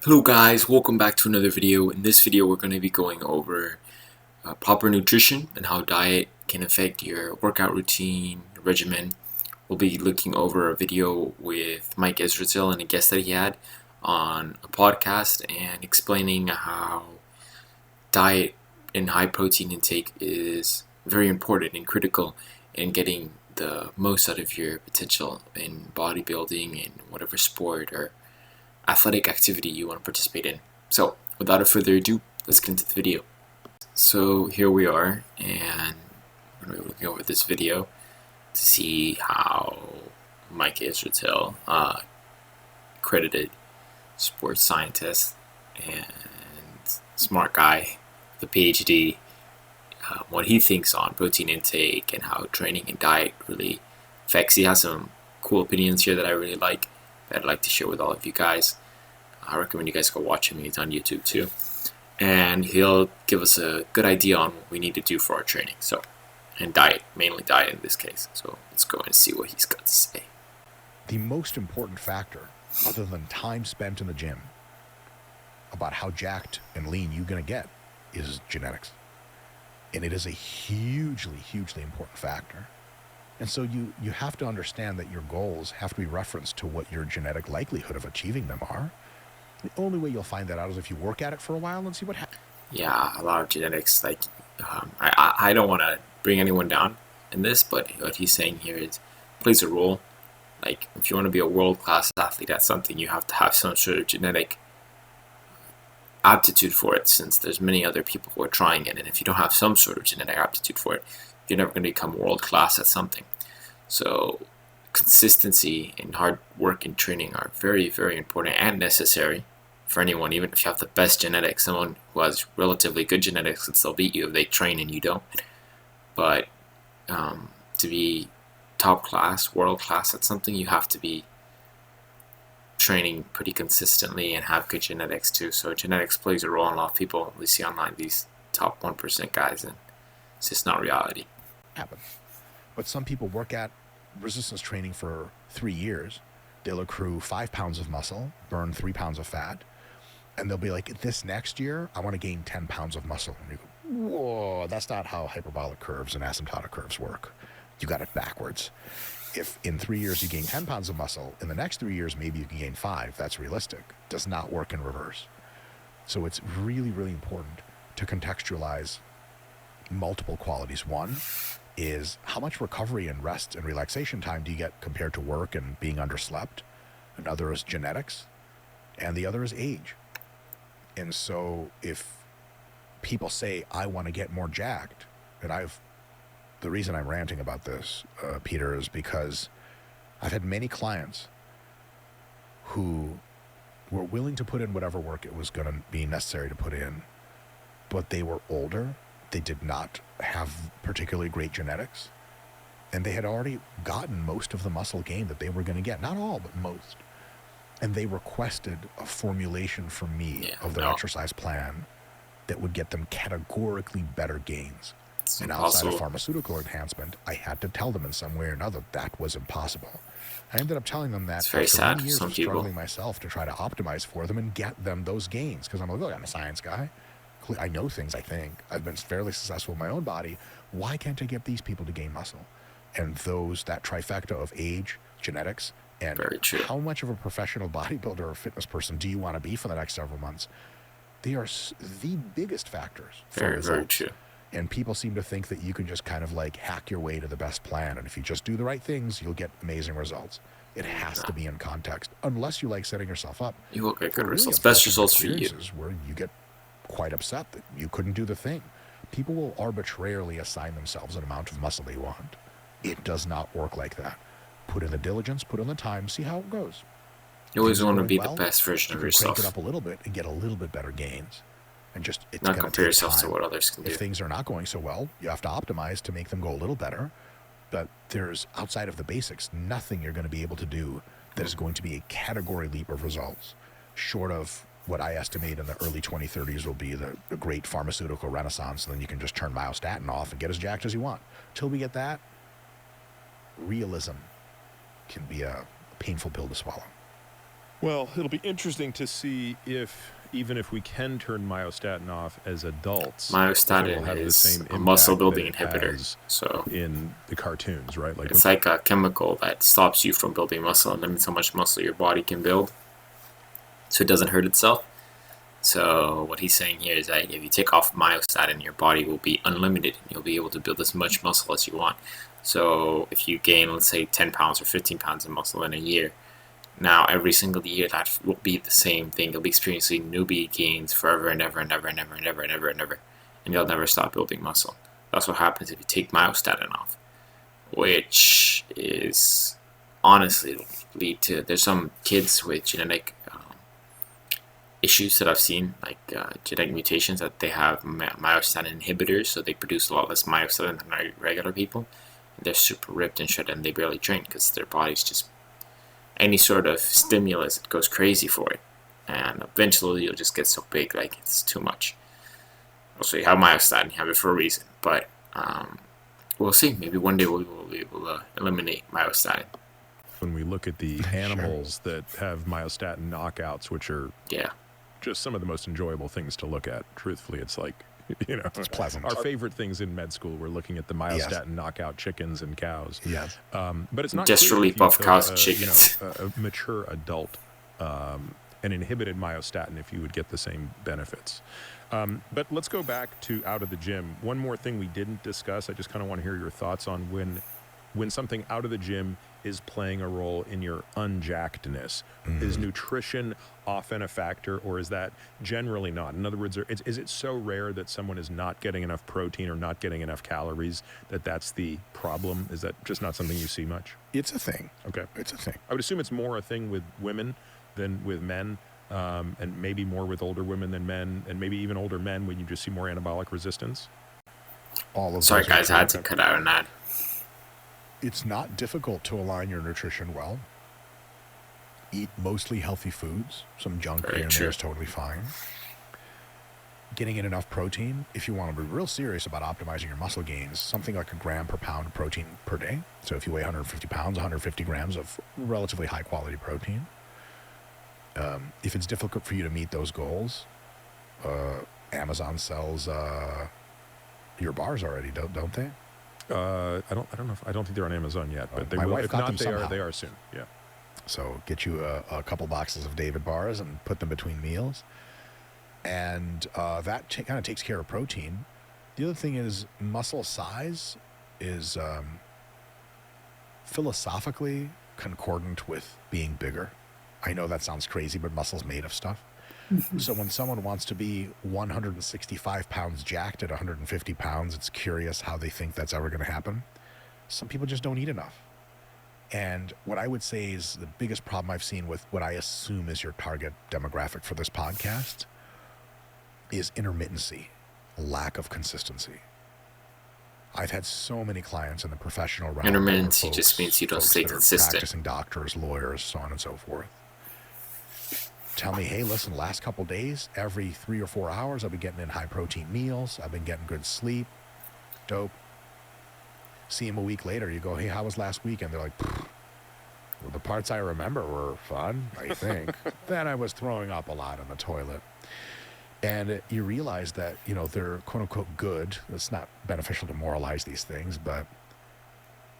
Hello guys, welcome back to another video. In this video we're going to be going over proper nutrition and how diet can affect your workout routine, regimen. We'll be looking over a video with Mike Israel and a guest that he had on a podcast and explaining how diet and high protein intake is very important and critical in getting the most out of your potential in bodybuilding and whatever sport or athletic activity you want to participate in. So without further ado, let's get into the video. So here we are, and we're looking over this video to see how Mike Israel, accredited sports scientist and smart guy, the PhD, what he thinks on protein intake and how training and diet really affects. He has some cool opinions here that I really like, that I'd like to share with all of you guys. I recommend you guys go watch him. He's on YouTube too, and he'll give us a good idea on what we need to do for our training. So, and diet, mainly diet in this case. So let's go and see what he's got to say. The most important factor, other than time spent in the gym, about how jacked and lean you're going to get is genetics. And it is a hugely important factor. And so you have to understand that your goals have to be referenced to what your genetic likelihood of achieving them are. The only way you'll find that out is if you work at it for a while and see what happens. Yeah, a lot of genetics. Like, I don't want to bring anyone down in this, but what he's saying here is plays a role. Like, if you want to be a world-class athlete at something, you have to have some sort of genetic aptitude for it, since there's many other people who are trying it. And if you don't have some sort of genetic aptitude for it, you're never going to become world-class at something. So consistency and hard work and training are very important and necessary for anyone. Even if you have the best genetics, someone who has relatively good genetics can still beat you if they train and you don't. But to be top class, world class at something, you have to be training pretty consistently and have good genetics too. So genetics plays a role in a lot of people. We see online these top 1% guys, and it's just not reality. But some people work at resistance training for 3 years. They'll accrue 5 pounds of muscle, burn 3 pounds of fat, and they'll be like, this next year, I want to gain 10 pounds of muscle. And you go, whoa, that's not how hyperbolic curves and asymptotic curves work. You got it backwards. If in 3 years you gain 10 pounds of muscle, in the next 3 years, maybe you can gain 5. That's realistic. Does not work in reverse. So it's really important to contextualize multiple qualities. One is how much recovery and rest and relaxation time do you get compared to work and being underslept? Another is genetics, and the other is age. And so if people say, I want to get more jacked, and the reason I'm ranting about this, Peter, is because I've had many clients who were willing to put in whatever work it was going to be necessary to put in, but they were older. They did not have particularly great genetics, and they had already gotten most of the muscle gain that they were going to get. Not all, but most. And they requested a formulation from me of their exercise plan that would get them categorically better gains. And outside of pharmaceutical enhancement, I had to tell them in some way or another that was impossible. I ended up telling them that after many years of struggling myself to try to optimize for them and get them those gains. Because I'm like, look, I'm a science guy. I know things, I think. I've been fairly successful in my own body. Why can't I get these people to gain muscle? And that trifecta of age, genetics, and how much of a professional bodybuilder or fitness person do you want to be for the next several months? They are the biggest factors for results. Very true. And people seem to think that you can just kind of like hack your way to the best plan. And if you just do the right things, you'll get amazing results. It has to be in context. Unless you like setting yourself up. You will get good results. Best results for you. Where you get quite upset that you couldn't do the thing. People will arbitrarily assign themselves an amount of muscle they want. It does not work like that. Put in the diligence, put in the time, see how it goes. You always want to be the best version of yourself. Crank it up a little bit and get a little bit better gains. And just, it's not compare yourself to what others can do. If things are not going so well, you have to optimize to make them go a little better. But there's, outside of the basics, nothing you're going to be able to do that is going to be a category leap of results, short of what I estimate in the early 2030s will be the great pharmaceutical renaissance, and then you can just turn myostatin off and get as jacked as you want. Till we get that, realism can be a painful pill to swallow. Well, it'll be interesting to see if, even if we can turn myostatin off as adults, if it'll Myostatin have the is same a muscle impact that building it inhibitor. has So in the cartoons, right? Like it's like a chemical that stops you from building muscle and limits how much muscle your body can build, so it doesn't hurt itself. So what he's saying here is that if you take off myostatin, your body will be unlimited and you'll be able to build as much muscle as you want. So if you gain, let's say, 10 pounds or 15 pounds of muscle in a year, now every single year that will be the same thing. You'll be experiencing newbie gains forever and ever and ever and ever and ever and ever and ever, and you'll never stop building muscle. That's what happens if you take myostatin off, which is honestly lead to, there's some kids with genetic issues that I've seen, like genetic mutations, that they have myostatin inhibitors, so they produce a lot less myostatin than regular people. They're super ripped and shit, and they barely train because their body's just, any sort of stimulus, it goes crazy for it, and eventually you'll just get so big, like it's too much. Also, you have myostatin, you have it for a reason, but we'll see. Maybe one day we will be able to eliminate myostatin. when we look at the animals that have myostatin knockouts, which are just some of the most enjoyable things to look at. Truthfully, it's like, you know, it's pleasant. Our favorite things in med school, we're looking at the myostatin knockout chickens and cows. Yes. But it's not just clear really if you buff took cows and chickens. A mature adult and inhibited myostatin if you would get the same benefits. But let's go back to out of the gym. One more thing we didn't discuss. I just kind of want to hear your thoughts on when something out of the gym is playing a role in your unjackedness. Is nutrition often a factor, or is that generally not? In other words, is it so rare that someone is not getting enough protein or not getting enough calories that that's the problem? Is that just not something you see much? It's a thing. Okay. It's a thing. I would assume it's more a thing with women than with men, and maybe more with older women than men, and maybe even older men when you just see more anabolic resistance. All of Sorry those guys, I had to cut out an ad. It's not difficult to align your nutrition well. Eat mostly healthy foods. Some junk here and there is totally fine. Getting in enough protein, if you want to be real serious about optimizing your muscle gains, something like 1 gram per pound of protein per day. So if you weigh 150 pounds, 150 grams of relatively high quality protein. If it's difficult for you to meet those goals, Amazon sells your bars already, don't they? I don't know. I don't think they're on Amazon yet, but they my will. wife If got not, them somehow. they are soon. Yeah. So get you a couple boxes of David bars and put them between meals, and that kind of takes care of protein. The other thing is muscle size is philosophically concordant with being bigger. I know that sounds crazy, but muscle's made of stuff. So when someone wants to be 165 pounds jacked at 150 pounds, it's curious how they think that's ever going to happen. Some people just don't eat enough. And what I would say is the biggest problem I've seen with what I assume is your target demographic for this podcast is intermittency, lack of consistency. I've had so many clients in the professional realm. Intermittency just means you don't stay consistent. Practicing doctors, lawyers, so on and so forth. Tell me, hey, listen, last couple days, every 3 or 4 hours, I've been getting in high protein meals. I've been getting good sleep. Dope. See them a week later. You go, hey, how was last week? And they're like, well, the parts I remember were fun, I think. Then I was throwing up a lot in the toilet. And you realize that, you know, they're quote unquote good. It's not beneficial to moralize these things, but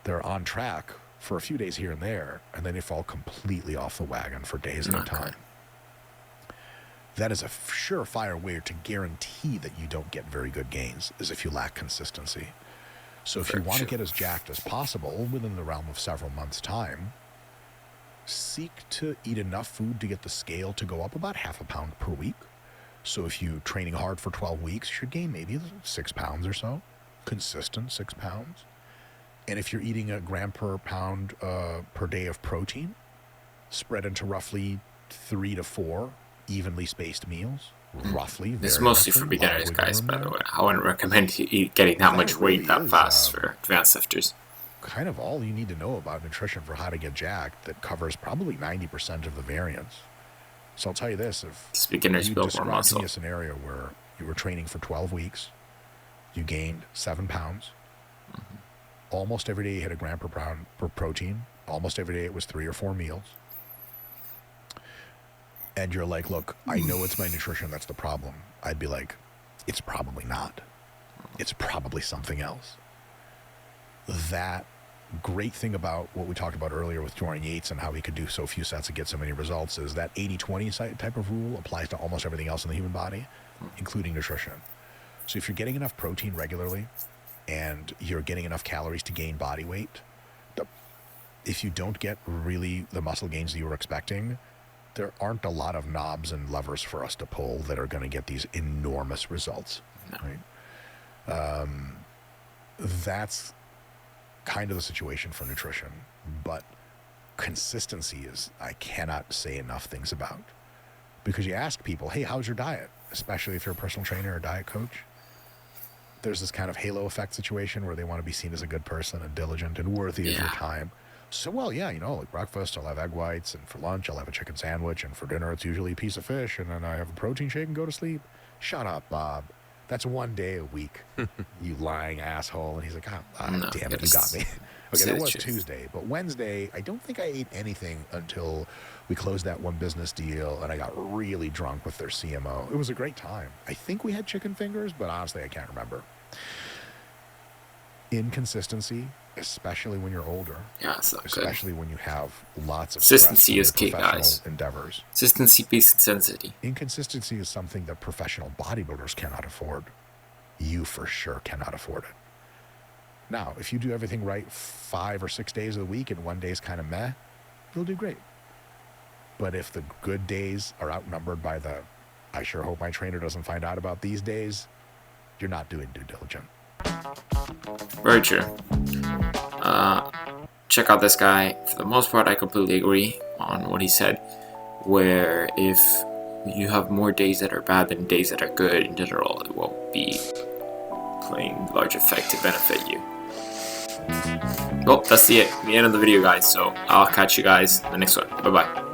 they're on track for a few days here and there. And then they fall completely off the wagon for days at a time. That is a surefire way to guarantee that you don't get very good gains, is if you lack consistency. So if you want to get as jacked as possible within the realm of several months' time, seek to eat enough food to get the scale to go up about 0.5 pound per week. So if you're training hard for 12 weeks, you should gain maybe 6 pounds or so, consistent 6 pounds. And if you're eating 1 gram per pound per day of protein, spread into roughly 3 to 4 evenly spaced meals, roughly. This is mostly for beginners, guys, by the way. I wouldn't recommend you getting that much weight that fast for advanced lifters. Kind of all you need to know about nutrition for how to get jacked that covers probably 90% of the variance. So I'll tell you this, if beginners you build more muscle. me a scenario where you were training for 12 weeks, you gained 7 pounds, almost every day you had 1 gram per pound per protein, almost every day it was 3 or 4 meals. and you're like, look, I know it's my nutrition that's the problem, I'd be like, it's probably not. It's probably something else. That great thing about what we talked about earlier with Dorian Yates and how he could do so few sets and get so many results is that 80-20 type of rule applies to almost everything else in the human body, including nutrition. So if you're getting enough protein regularly and you're getting enough calories to gain body weight, if you don't get really the muscle gains that you were expecting, there aren't a lot of knobs and levers for us to pull that are going to get these enormous results. Right? That's kind of the situation for nutrition, but consistency is, I cannot say enough things about. Because you ask people, hey, how's your diet? Especially if you're a personal trainer or diet coach. There's this kind of halo effect situation where they want to be seen as a good person and diligent and worthy of your time. So, well, yeah, you know, like breakfast, I'll have egg whites, and for lunch, I'll have a chicken sandwich, and for dinner, it's usually a piece of fish, and then I have a protein shake and go to sleep. Shut up, Bob. That's one day a week, you lying asshole. And he's like, no, damn it, you got me. Okay, that was Tuesday. But Wednesday, I don't think I ate anything until we closed that one business deal, and I got really drunk with their CMO. It was a great time. I think we had chicken fingers, but honestly, I can't remember. Inconsistency, especially when you're older. Yeah, it's not especially good. when you have lots of consistency is key, guys. Endeavors. Consistency beats intensity. Inconsistency is something that professional bodybuilders cannot afford. You for sure cannot afford it. Now, if you do everything right 5 or 6 days of the week and one day is kind of meh, you'll do great. But if the good days are outnumbered by the, I sure hope my trainer doesn't find out about these days, you're not doing due diligence. Very true. Check out this guy. For the most part, I completely agree on what he said, where if you have more days that are bad than days that are good in general, it won't be playing large effect to benefit you. Well, that's the end of the video, guys, so I'll catch you guys in the next one. Bye bye.